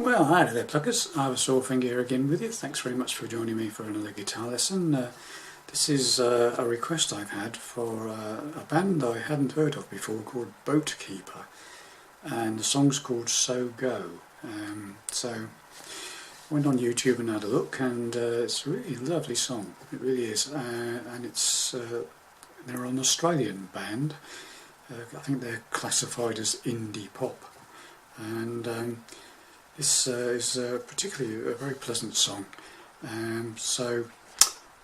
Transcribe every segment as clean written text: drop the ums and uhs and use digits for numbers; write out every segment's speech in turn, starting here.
Well, hi there pluckers, I was Finger here again with you. Thanks very much for joining me for another guitar lesson. This is a request I've had for a band I hadn't heard of before called Boatkeeper, and the song's called So Go. So I went on YouTube and had a look, and it's a really lovely song, it really is, and they're an Australian band. I think they're classified as indie pop, and this is particularly a very pleasant song, so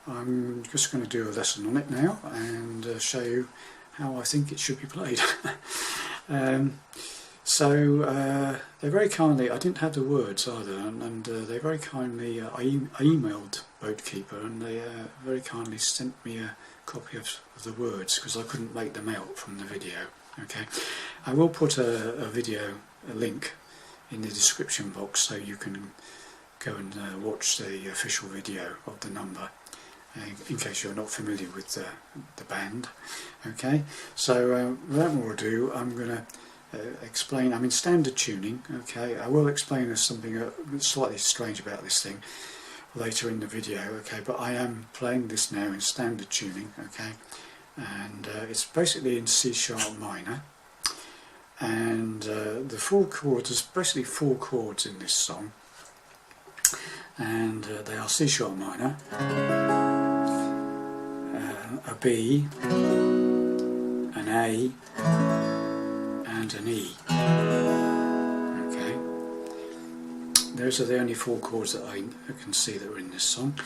I'm just going to do a lesson on it now and show you how I think it should be played. So they very kindly, I didn't have the words either, and they very kindly, I emailed Boatkeeper, and they very kindly sent me a copy of the words because I couldn't make them out from the video. Okay, I will put a link in the description box so you can go and watch the official video of the number in case you're not familiar with the band. Okay, so without more ado, I'm going to explain. I'm in standard tuning. Okay, I will explain there's something slightly strange about this thing later in the video. Okay, but I am playing this now in standard tuning. Okay, and it's basically in C# minor. And the 4 chords, there's basically 4 chords in this song, and they are C# minor, a B, an A, and an E. Okay, those are the only 4 chords that I can see that are in this song,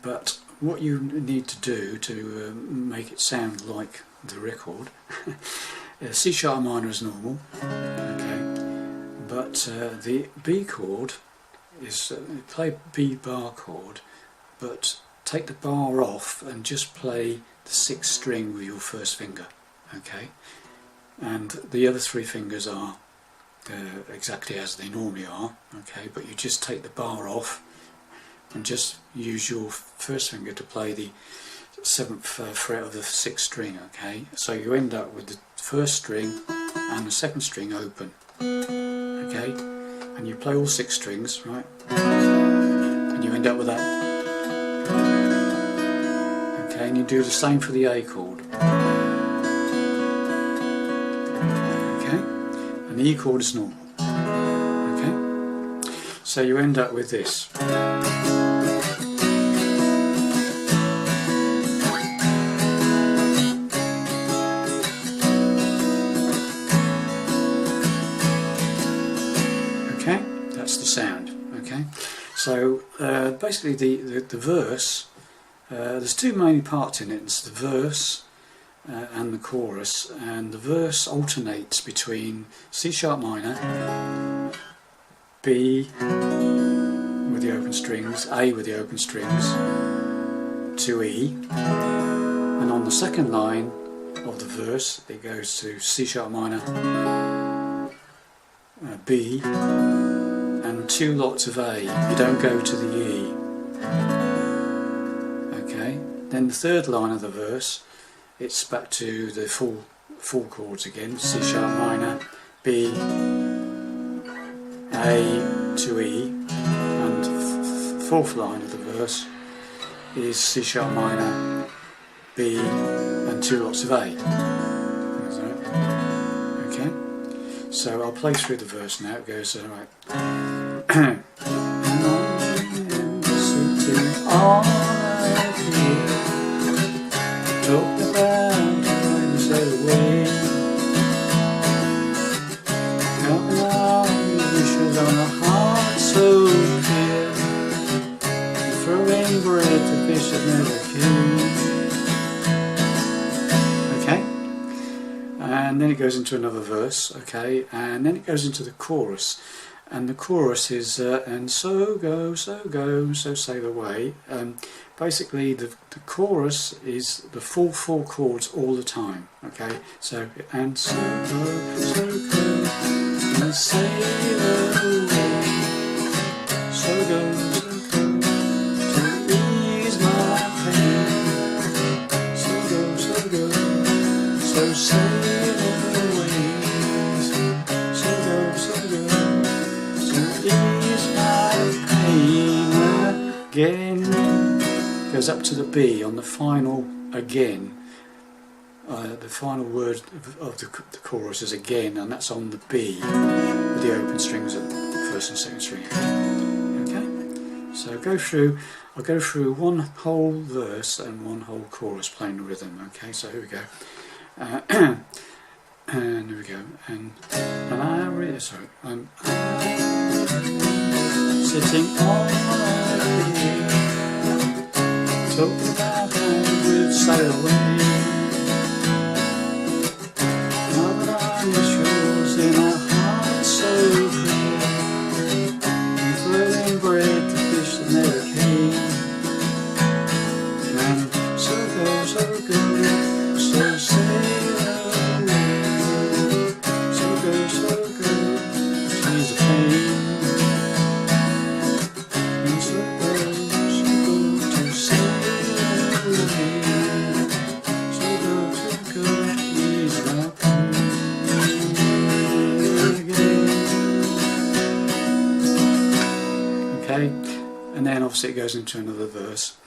but what you need to do to make it sound like the record C# minor is normal, okay, but the B chord is play B bar chord, but take the bar off and just play the 6th string with your first finger, okay, and the other 3 fingers are exactly as they normally are, okay, but you just take the bar off and just use your first finger to play the 7th fret of the 6th string, okay, so you end up with the 1st string and the 2nd string open, okay, and you play all 6 strings, right, and you end up with that, okay, and you do the same for the A chord, okay, and the E chord is normal, okay, so you end up with this. Okay, that's the sound. Okay, so basically the verse, there's 2 main parts in it. It's the verse and the chorus, and the verse alternates between C# minor, B with the open strings, A with the open strings, to E, and on the second line of the verse it goes to C# minor, B, and 2 lots of A. You don't go to the E. Okay, then the 3rd line of the verse, it's back to the full chords again, C# minor, B, A to E, and 4th line of the verse is C# minor, B, and 2 lots of A. Okay, so I'll play through the verse now. It goes right. And I'm sitting on a hill, talk about times away, counting all the wishes on a heart so clear, throwing bread to fish that never came. Okay, and then it goes into another verse, okay, and then it goes into the chorus, and the chorus is and so go, so go, so sail away. Basically the chorus is the full 4 chords all the time, okay, so and so go, and sail away, so go, to ease my pain, so go, so sail away, so go, again, goes up to the B on the final again. The final word of the chorus is again, and that's on the B with the open strings at the first and second string. Okay, so I'll go through one whole verse and one whole chorus playing the rhythm. Okay, so here we go. And here we go. And I'm sitting on a hill, talking about how we'd sail away. Now that I'm the shores in a heart so clear, and throwing bread to fish that never came. And so go, so sail away. So go, she's a pain. And so go to sail away. So go, she's a pain again. Okay, and then obviously it goes into another verse.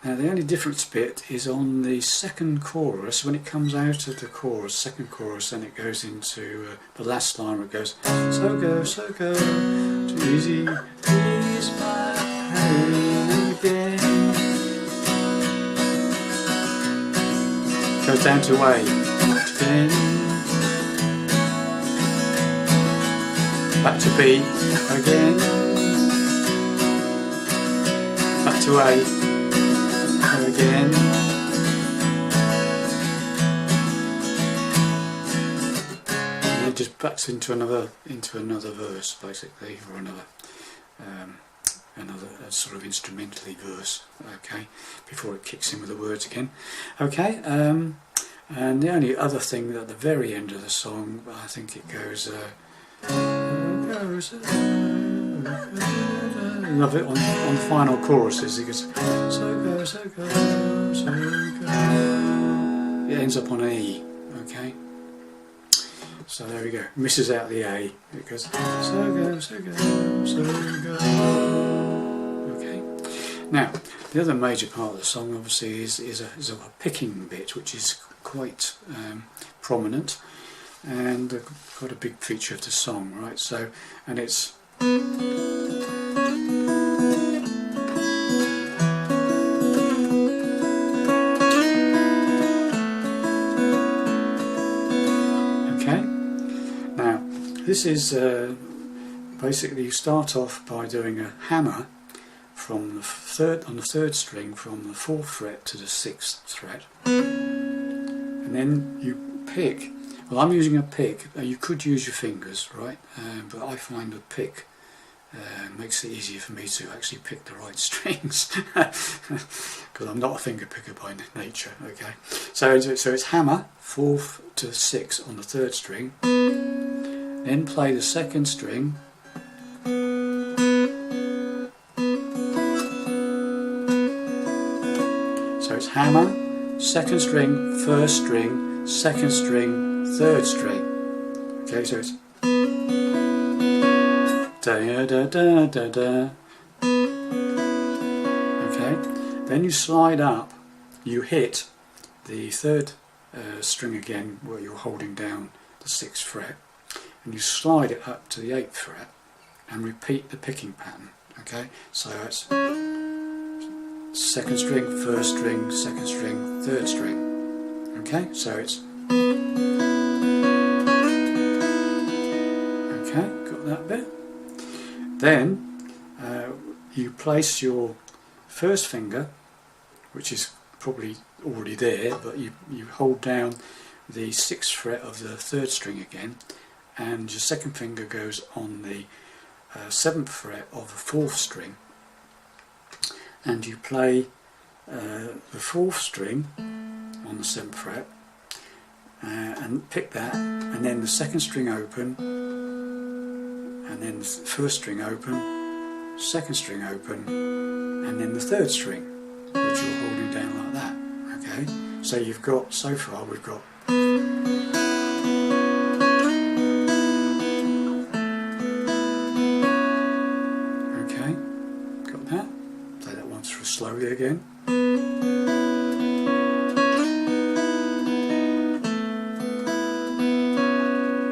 Now the only difference bit is on the second chorus. When it comes out of the chorus, second chorus, then it goes into the last line where it goes, so go, to easy, ease my pain again. Goes down to A again, back to B again, back to A again, and it just backs into another verse basically, or another sort of instrumentally verse. Okay, before it kicks in with the words again. Okay, and the only other thing at the very end of the song, I think it goes. Love it on the final choruses. It goes so go, so go, so go. It ends up on an E. Okay, so there we go. Misses out the A. It goes so go, so go, so go. Okay. Now the other major part of the song obviously is a picking bit, which is quite prominent and quite a big feature of the song, right? So, and it's okay. Now, this is basically you start off by doing a hammer from the third string from the 4th fret to the 6th fret, and then you pick. Well, I'm using a pick. You could use your fingers, right? But I find a pick makes it easier for me to actually pick the right strings, because I'm not a finger picker by nature. Okay, so it's hammer 4th to 6th on the 3rd string, then play the 2nd string, so it's hammer, 2nd string, 1st string, 2nd string, 3rd string. Okay, so it's da da da da da. Okay, then you slide up, you hit the 3rd string again where you're holding down the 6th fret, and you slide it up to the 8th fret and repeat the picking pattern. Okay, so it's 2nd string, 1st string, 2nd string, 3rd string. Okay, so it's okay, got that bit. Then you place your first finger, which is probably already there, but you hold down the 6th fret of the 3rd string again, and your second finger goes on the 7th fret of the 4th string, and you play the 4th string on the 7th fret and pick that, and then the 2nd string open, and then the 1st string open, 2nd string open, and then the 3rd string, which you're holding down like that. Okay, so you've got, so far we've got slowly again.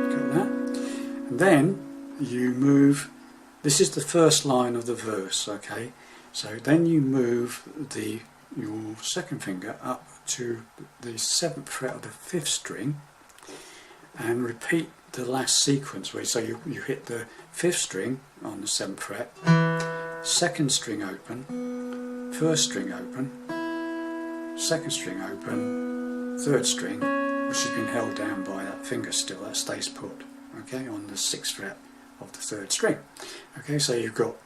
Got that? And then you move, this is the first line of the verse, okay? So then you move your second finger up to the 7th fret of the 5th string and repeat the last sequence where so you hit the 5th string on the 7th fret, 2nd string open, 1st string open, 2nd string open, 3rd string, which has been held down by that finger still, that stays put, okay, on the 6th fret of the 3rd string. Okay, so you've got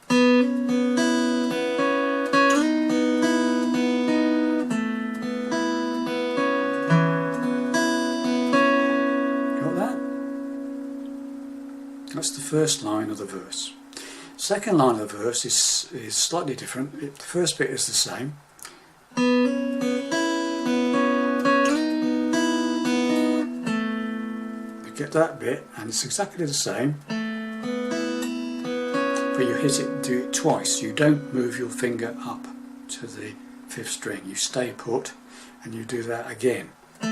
that's the first line of the verse. Second line of the verse is slightly different. The first bit is the same. You get that bit and it's exactly the same, but you do it twice. You don't move your finger up to the 5th string. You stay put and you do that again. So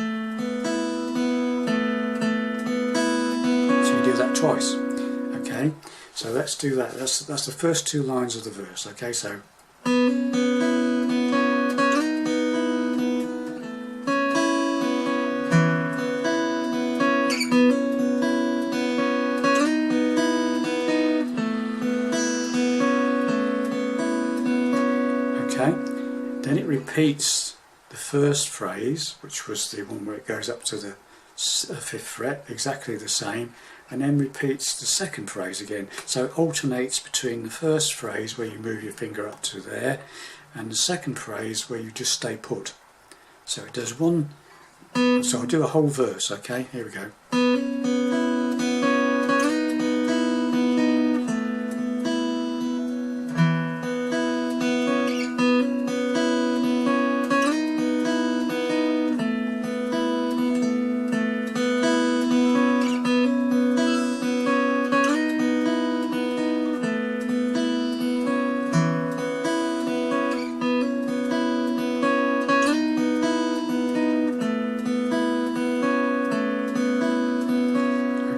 you do that twice. Okay, so let's do that. That's the first 2 lines of the verse. Okay, so okay, then it repeats the first phrase, which was the one where it goes up to the 5th fret, exactly the same, and then repeats the second phrase again. So it alternates between the first phrase where you move your finger up to there and the second phrase where you just stay put. So it does one, so I'll do a whole verse, okay, here we go.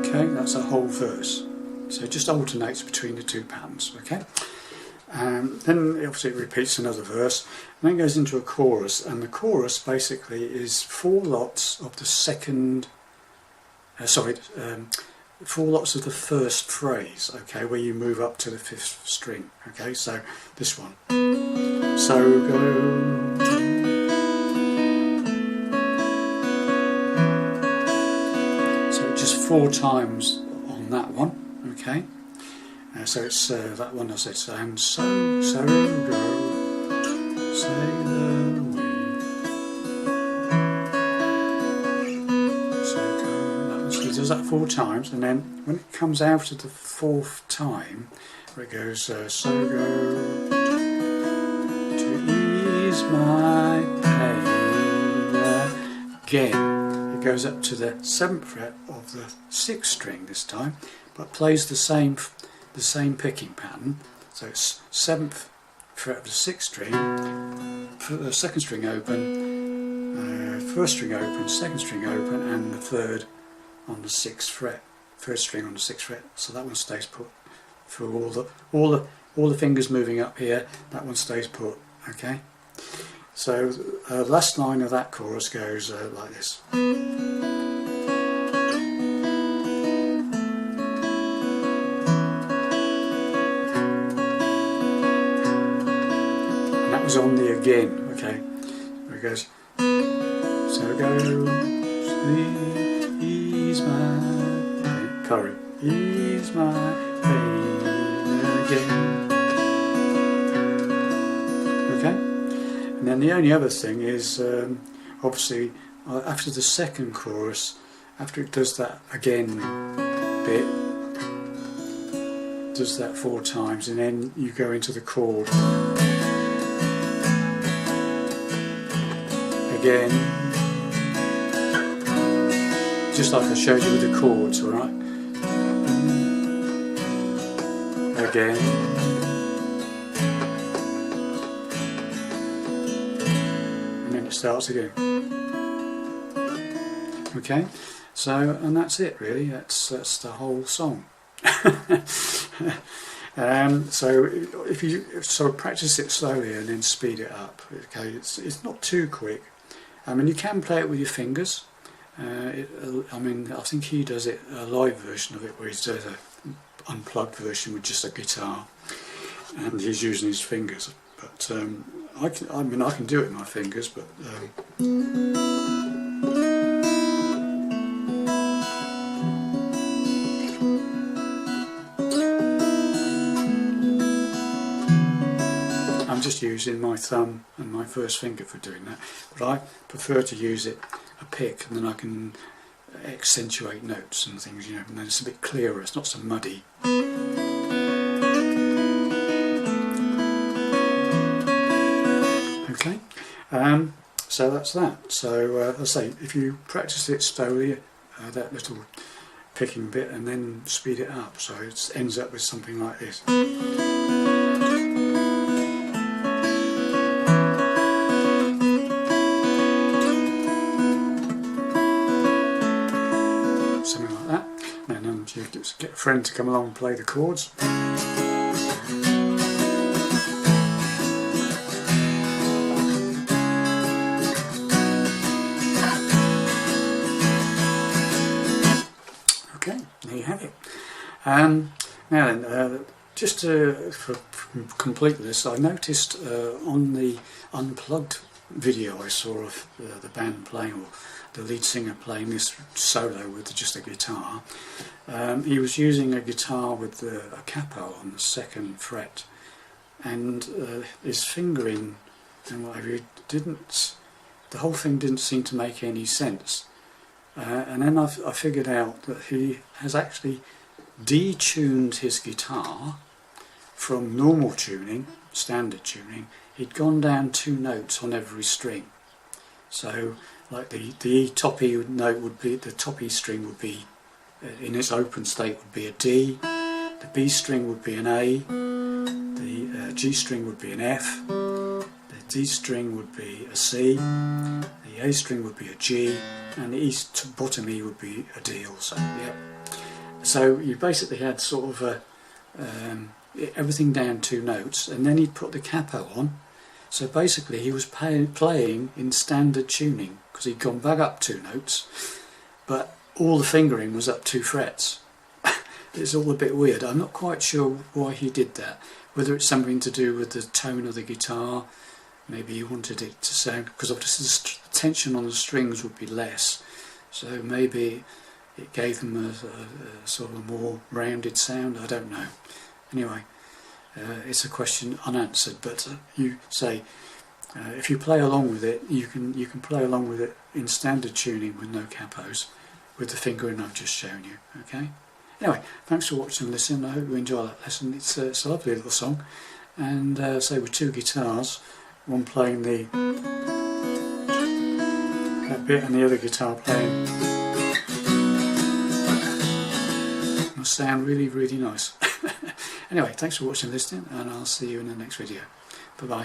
Okay, that's a whole verse. So it just alternates between the 2 patterns, okay? Then obviously it repeats another verse, and then goes into a chorus, and the chorus basically is 4 lots of the second, 4 lots of the first phrase, okay, where you move up to the 5th string, okay? So this one. So go. Just 4 times on that one, okay? So it's that one I said, and so go, sail away. So go, so it does that 4 times, and then when it comes out of the 4th time, where it goes, so go to ease my pain again. Goes up to the 7th fret of the 6th string this time, but plays the same picking pattern. So it's 7th fret of the 6th string, 2nd string open, 1st string open, 2nd string open, and the 3rd on the 6th fret, 1st string on the 6th fret. So that one stays put for all the fingers moving up here. That one stays put. Okay. So the last line of that chorus goes like this. And that was on the again, okay? Where it goes, so go, ease my pain, curry, ease my pain again. Okay? And then the only other thing is, obviously, after the second chorus, after it does that again bit, does that 4 times, and then you go into the chord again, just like I showed you with the chords, alright? Again. starts again. Okay, so, and that's it really, that's the whole song. So if you sort of practice it slowly and then speed it up, okay, it's not too quick. I mean, you can play it with your fingers. I mean, I think he does it, a live version of it, where he does an unplugged version with just a guitar, and he's using his fingers. But I can do it with my fingers, but I'm just using my thumb and my first finger for doing that. But I prefer to use a pick, and then I can accentuate notes and things, you know, and then it's a bit clearer, it's not so muddy. Okay, so that's that. So as I say, if you practice it slowly, that little picking bit, and then speed it up, so it ends up with something like this. Something like that, and then you just get a friend to come along and play the chords. Okay, there you have it. Now then, just for completeness, I noticed on the unplugged video I saw of the band playing, or the lead singer playing this solo with just a guitar, he was using a guitar with a capo on the 2nd fret, and his fingering and whatever, the whole thing didn't seem to make any sense. And then I figured out that he has actually detuned his guitar from normal tuning, standard tuning. He'd gone down 2 notes on every string. So like the E top E note would be, the top E string would be, in its open state, would be a D, the B string would be an A, the G string would be an F, the D string would be a C, the A string would be a G, and the bottom E would be a D also. Yeah. So you basically had sort of everything down 2 notes, and then he'd put the capo on. So basically he was playing in standard tuning, because he'd gone back up 2 notes, but all the fingering was up 2 frets. It's all a bit weird. I'm not quite sure why he did that. Whether it's something to do with the tone of the guitar, maybe he wanted it to sound, because obviously the tension on the strings would be less, so maybe it gave them a sort of a more rounded sound. I don't know. Anyway, it's a question unanswered, but you say if you play along with it, you can play along with it in standard tuning with no capos, with the fingering I've just shown you. Okay. Anyway, thanks for watching and listening. I hope you enjoy that lesson. It's a lovely little song, and say with 2 guitars, one playing that bit and the other guitar playing. Must sound really, really nice. Anyway, thanks for watching and listening, and I'll see you in the next video. Bye bye.